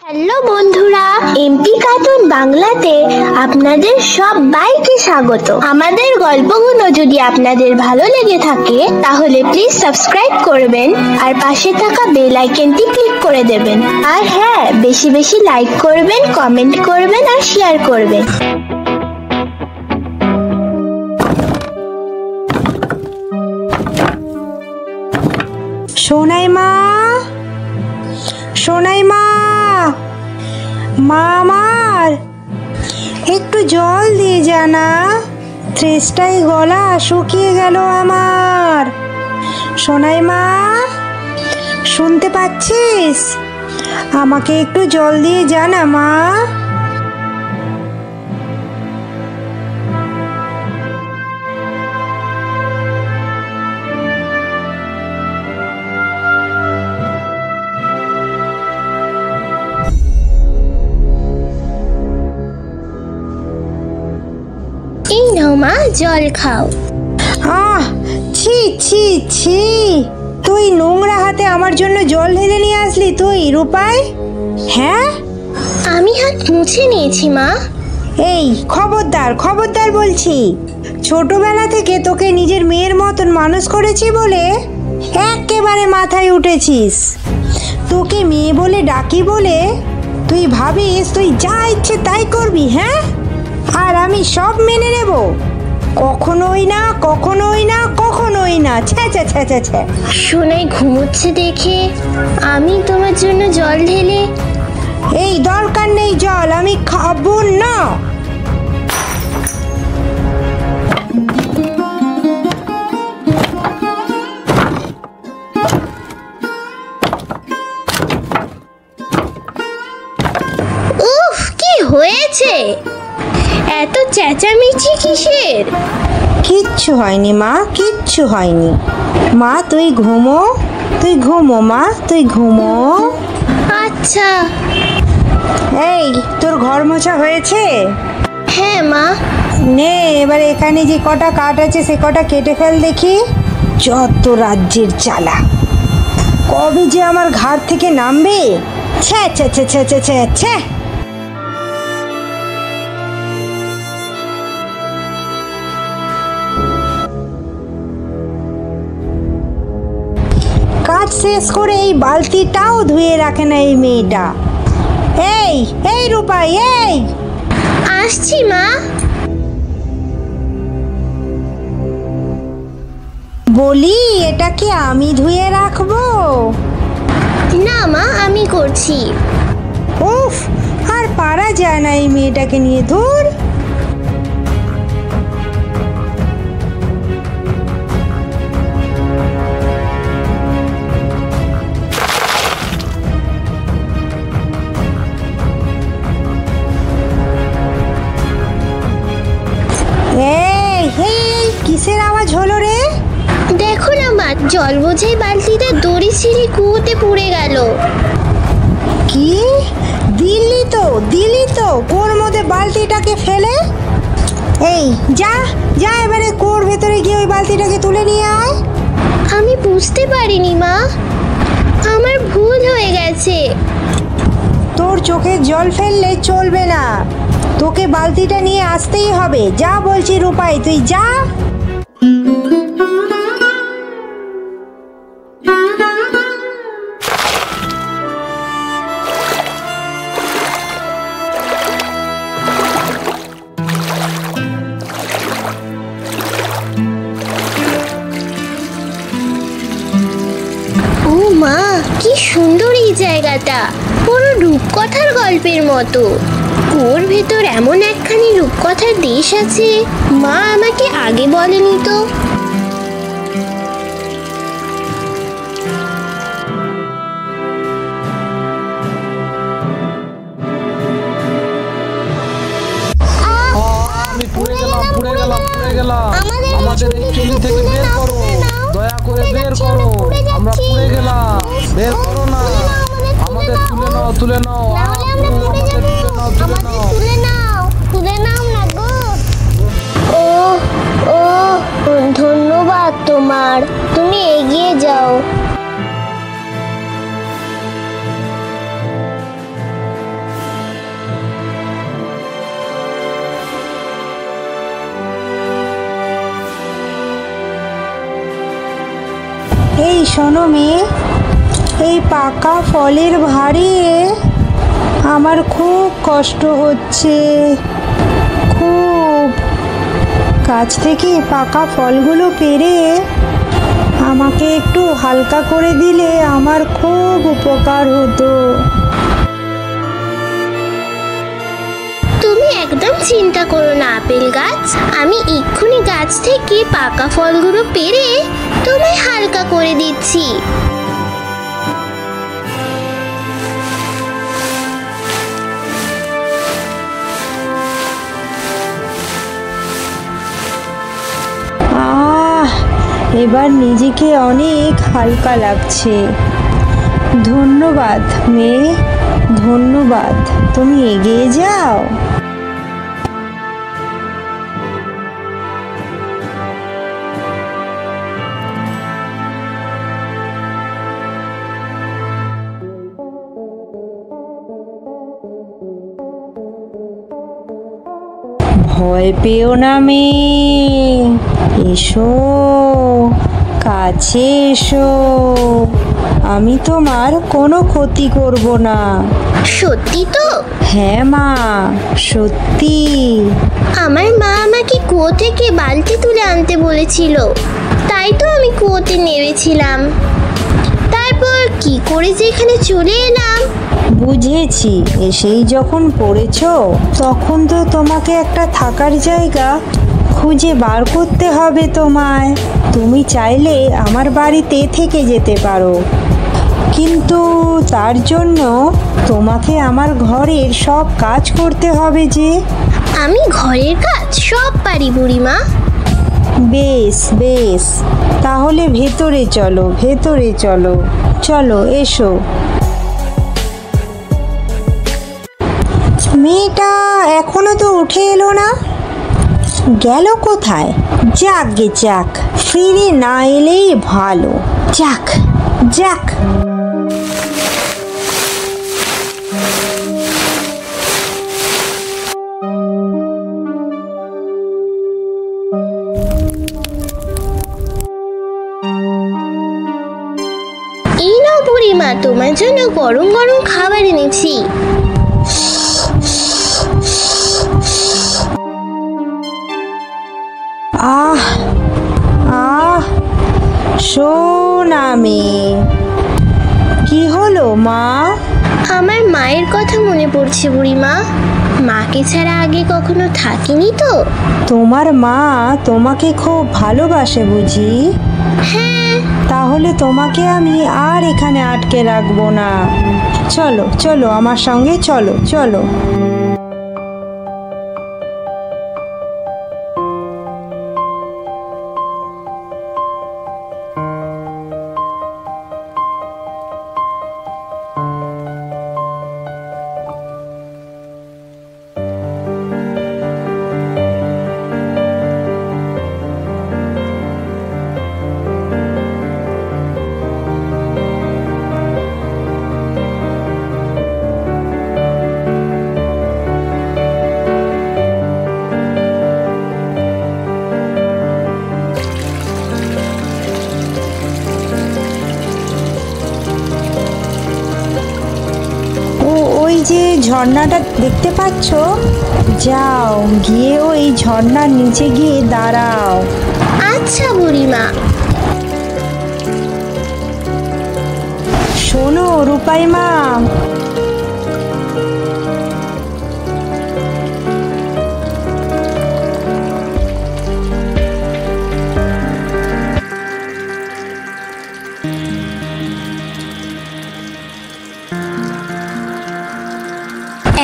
Hello বন্ধুরা, MP cartoon বাংলাতে আপনাদের সবাইকে স্বাগত। আমাদের গল্পগুলো যদি আপনাদের ভালো লেগে থাকে তাহলে প্লিজ সাবস্ক্রাইব করবেন আর পাশে থাকা বেল আইকনটি ক্লিক করে দেবেন। আর হ্যাঁ, বেশি বেশি লাইক করবেন, কমেন্ট করবেন আর শেয়ার করবেন। সোনাই মা, সোনাই মা, মা আমার একটু জল দিয়ে জানা, ত্রেষ্টাই গলা শুকিয়ে গেল আমার। সোনাই মা, শুনতে পাচ্ছিস? আমাকে একটু জল দিয়ে জানা মা। এই নাও মা, জল খাও। আহ, ছি ছি ছি, তুই নোংরা হাতে আমার জন্য জল ঢেলে নিয়ে আসলি তুই রূপাই? হ্যাঁ, আমি হাত মুছে নিয়েছি মা। এই খবরদার খবরদার বলছি, ছোটবেলা থেকে তোকে নিজের মেয়ের মতন মানুষ করেছি বলে একেবারে মাথায় উঠেছিস। তোকে মেয়ে বলে ডাকি বলে তুই ভাবিস তুই যা ইচ্ছে তাই করবি, হ্যাঁ? আর আমি সব মেনে নেব? কখনোই না, কখনোই না, কখনোই না। ছ্যা ছ্যা ছ্যা ছ্যা ছ্যা। সোনাই ঘুমোচ্ছে দেখে আমি তোমার জন্য জল ঢেলে। এই দরকার নেই জল, আমি খাবো না। উফ, কি হয়েছে? এত চেঁচামেচি কিসের? কিচ্ছু হয়নি মা, কিচ্ছু হয়নি। মা তুই ঘুমো, তুই ঘুমো মা, তুই ঘুমো। আচ্ছা। এই তোর ঘর মোছা হয়েছে? হ্যাঁ মা। নে এবার এখানে যে কটা কাঠ আছে সে কটা কেটে ফেল দেখি। যত রাজ্যের জ্বালা, কবে যে আমার ঘাট থেকে নামবে। ছ্যা ছ্যা ছ্যা ছ্যা ছ্যা ছ্যা ছ্যা। কাজ শেষ করে এই বালতিটাও ধুয়ে রাখে না এই মেয়েটা। এই এই রূপাই, এই আসছি মা। বলি এটা কি আমি ধুয়ে রাখবো? না মা, আমি করছি। উফ, আর পারা যায় না এই মেয়েটাকে নিয়ে। ধুর। এই এই কিসের আওয়াজ হলো রে? দেখো না মা, জল বোঝাই বালতিটা দড়ি ছিঁড়ে কুয়োতে পুড়ে গেল। কি দিল্লি তো, দিল্লি তো কুয়োর মধ্যে বালতিটাকে ফেলে। এই যা যা, এবারে কুয়োর ভেতরে গিয়ে ওই বালতিটাকে তুলে নিয়ে আয়। আমি বুঝতে পারিনি মা, আমার ভুল হয়ে গেছে। তোর চোখে জল ফেললে চলবে না, তোকে বালতিটা নিয়ে আসতেই হবে। যা বলছি রূপাই, তুই যা। ও মা, কি সুন্দর এই জায়গাটা, পুরো রূপকথার গল্পের মতো। কুয়োর ভেতর এমন একখানি রূপকথার দেশ আছে, মা আমাকে আগে বলেনি তো। আমি পুড়ে গেলাম, পুড়ে গেলাম, পুড়ে গেলাম। আমাদের এই চুলি থেকে বের করো, দয়া করে বের করো। আমরা পুড়ে গেলাম, বের করো না। আমাদের তুলে নাও, তুলে নাও, আমাদের তুলে নাও, তুলে নাও। তুলে নাও না গো। ও ও, ধন্যবাদ তোমার, তুমি এগিয়ে যাও। এই শোনো মেয়ে, এই পাকা ফলের ভারে আমার খুব কষ্ট হচ্ছে, খুব। গাছ থেকে পাকা ফলগুলো পেড়ে আমাকে একটু হালকা করে দিলে আমার খুব উপকার হতো। তুমি একদম চিন্তা করো না আপেল গাছ, আমি এক্ষুনি গাছ থেকে পাকা ফলগুলো পেড়ে তোমায় হালকা করে দিচ্ছি। এবার নিজেকে অনেক হালকা লাগছে। ধন্যবাদ মেয়ে, ধন্যবাদ। তুমি এগিয়ে যাও। ভয় পেও না মেয়ে, এসো, কাছে এসো, আমি তোমার কোনো ক্ষতি করব না। সত্যি তো? হ্যাঁ মা, সত্যি। আমার মা আমাকে কুয়ো থেকে বালতি তুলে আনতে বলেছিল, তাই তো আমি কুয়োতে নেমেছিলাম। তারপর কি করে যে এখানে চলে এলাম। বুঝেছি, এসেই যখন পড়েছো তখন তো তোমাকে একটা থাকার জায়গা খুঁজে বার করতে হবে তোমায়। তুমি চাইলে আমার বাড়িতে থেকে যেতে পারো, কিন্তু তার জন্য তোমাকে আমার ঘরের সব কাজ করতে হবে যে। আমি ঘরের কাজ সব পারি বুড়িমা। বেশ বেশ, তাহলে ভেতরে চলো, ভেতরে চলো, চলো এসো। মেয়েটা এখনো তো উঠে এলো না, গেল কোথায়? যাক গে যাক, ফিরে না এলেই ভালো। যাক যাক। এই নাও বুড়িমা, তোমার জন্য গরম গরম খাবার এনেছি। আহ আহ, শোনা মেয়ে, কি হলো মা? আমার মায়ের কথা মনে পড়ছে বুড়িমা। মাকে ছাড়া আগে কখনো থাকিনি তো। তোমার মা তোমাকে খুব ভালোবাসে বুঝি? হ্যাঁ। তাহলে তোমাকে আমি আর এখানে আটকে রাখবো না। চলো চলো, আমার সঙ্গে চলো, চলো। যে ঝর্ণাটা দেখতে পাচ্ছ, যাও গিয়ে ওই ঝর্ণার নিচে গিয়ে দাঁড়াও। আচ্ছা বুড়িমা। শোনো রূপাই মা,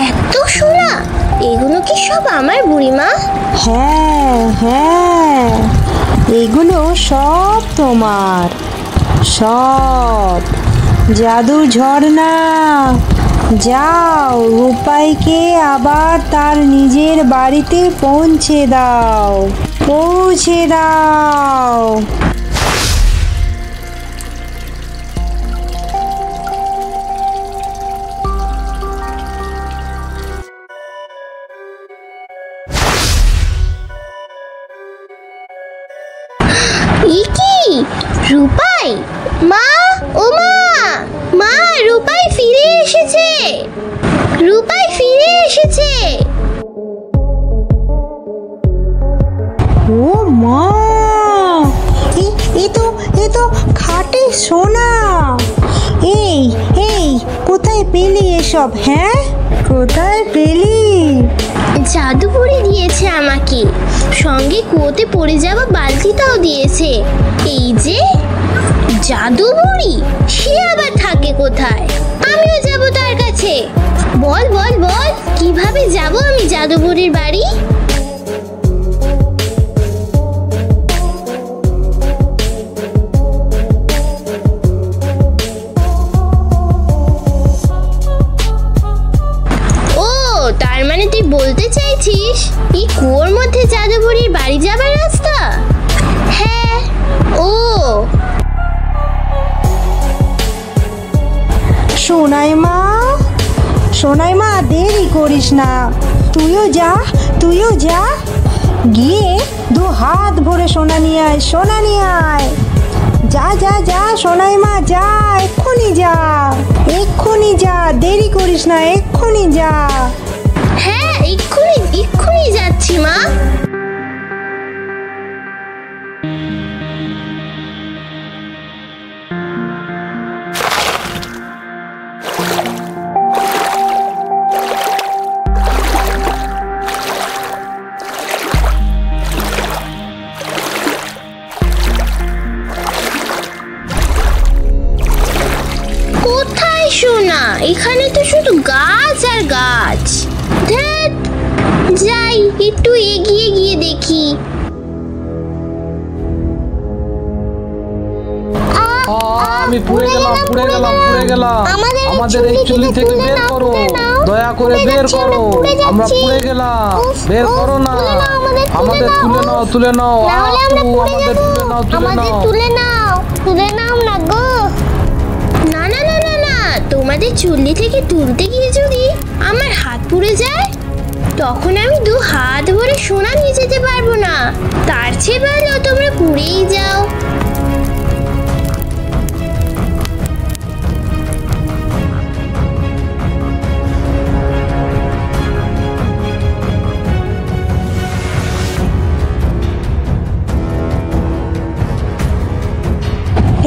এত সোনা, এগুলো কি সব আমার বুড়িমা? হ্যাঁ হ্যাঁ, এগুলো সব তোমার, সব। জাদু ঝর্ণা, যাও রূপাইকে আবার তার নিজের বাড়িতে পৌঁছে দাও, পৌঁছে দাও। কি রূপাই, মা, ও মা, মা, রূপাই ফিরে এসেছে, রূপাই ফিরে এসেছে। ও মা, এ তো খাটে সোনা। এই এই কোথায় পেলি এসব? হ্যাঁ, কোথায় পেলি? জাদুকরি দিয়েছে আমাকে, সঙ্গে কুয়োতে পড়ে যাওয়া বালতিটাও দিয়েছে। এই যে জাদুকরি, সে আবার থাকে কোথায়? আমিও যাব তার কাছে। বল বল বল, কিভাবে যাব আমি জাদুকরির বাড়ি? তার মানে তুই বলতে চাইছিস এই কুয়োর মধ্যে জাদুকরির বাড়ি যাবার রাস্তা? হ্যাঁ, ও সোনাই মা, সোনাই মা, দেরি করিস না, তুইও যা, গিয়ে 2 হাত ভরে সোনা নিয়ে আয়, সোনা নিয়ে আয়। যা যা যা সোনাই মা, যা, এক্ষুনি যা, দেরি করিস না, এক্ষুনি যা। হ্যাঁ, এক্ষুনি যাচ্ছি মা। কোথায় সোনা? এখানে তো শুধু গাছ আর গাছ। ধ্যাৎ, যাই একটু এগিয়ে গিয়ে দেখি। আমি পুড়ে গেলাম। আমাদের এই চুল্লি থেকে বের করো, দয়া করে বের করো, আমরা পুড়ে গেলাম। বের করো না, আমাদের তুলে নাও, আমাদের তুলে নাও না গো। না না না না না, তোমাদের চুল্লি থেকে তুলতে গিয়ে যদি আমার হাত পুড়ে যায়, তখন আমি 2 হাত ভরে সোনা নিয়ে যেতে পারবো না। তার চেয়ে ভালো তোমরা পুড়েই যাও।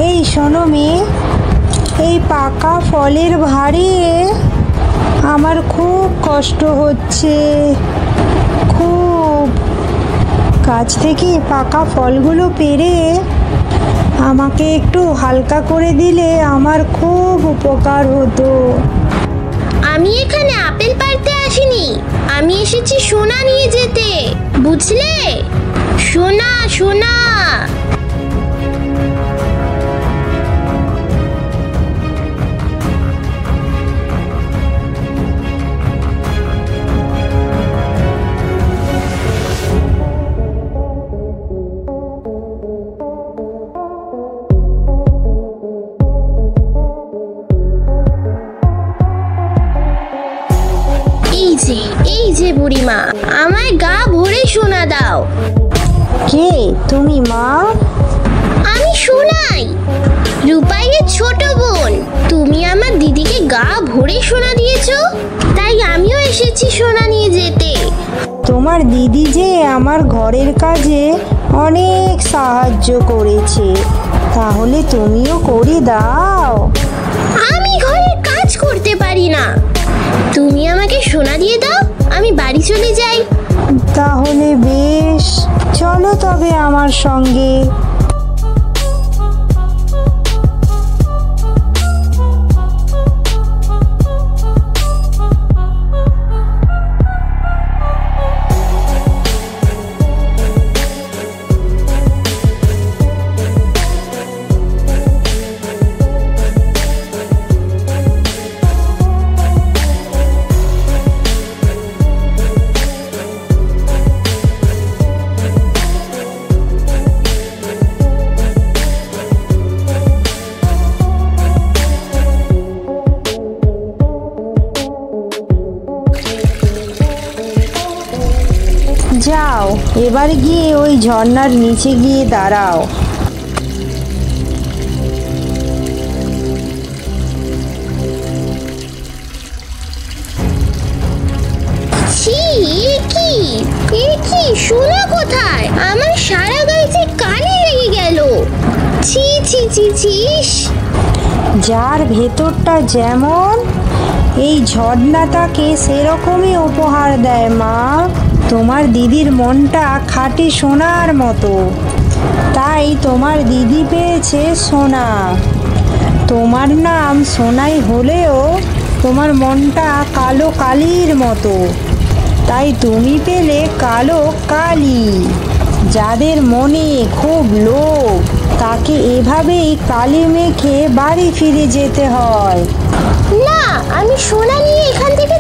এই শোনো মেয়ে, এই পাকা ফলের ভারে আমার খুব কষ্ট হচ্ছে, খুব। গাছ থেকে পাকা ফলগুলো পেড়ে আমাকে একটু হালকা করে দিলে আমার খুব উপকার হতো। আমি এখানে আপেল পাড়তে আসিনি, আমি এসেছি সোনা নিয়ে যেতে, বুঝলে? সোনা সোনা। এই যে বুড়িমা, আমায় গা ভরে সোনা দাও। কে তুমি মা? আমি সোনাই, রূপাইয়ের ছোট বোন। তুমি আমার দিদিকে গা ভরে সোনা দিয়েছো, তাই আমিও এসেছি সোনা নিয়ে যেতে। তোমার দিদি যে আমার ঘরের কাজে অনেক সাহায্য করেছে, তাহলে তুমিও করে দাও। আমি ঘরের কাজ করতে পারি না, তুমি আমাকে সোনা দিয়ে দাও, আমি বাড়ি চলে যাই। তাহলে বেশ, চলো তবে আমার সঙ্গে। যাও, এবার গিয়ে ওই ঝর্ণার নিচে গিয়ে দাঁড়াও। সোনা কোথায়? আমার সারা গায়ে যে কালি লেগে গেল। ছি ছি ছি ছিস। যার ভেতরটা যেমন এই ঝর্ণা তাকে সেরকমই উপহার দেয় মা। তোমার দিদির মনটা খাঁটি সোনার মতো, তাই তোমার দিদি পেয়েছে সোনা। তোমার নাম সোনাই হলেও তোমার মনটা কালো কালির মতো, তাই তুমি পেলে কালো কালি। যাদের মনে খুব লোভ তাকে এভাবেই কালি মেখে বাড়ি ফিরে যেতে হয়। না, আমি সোনা নিয়ে এখান থেকে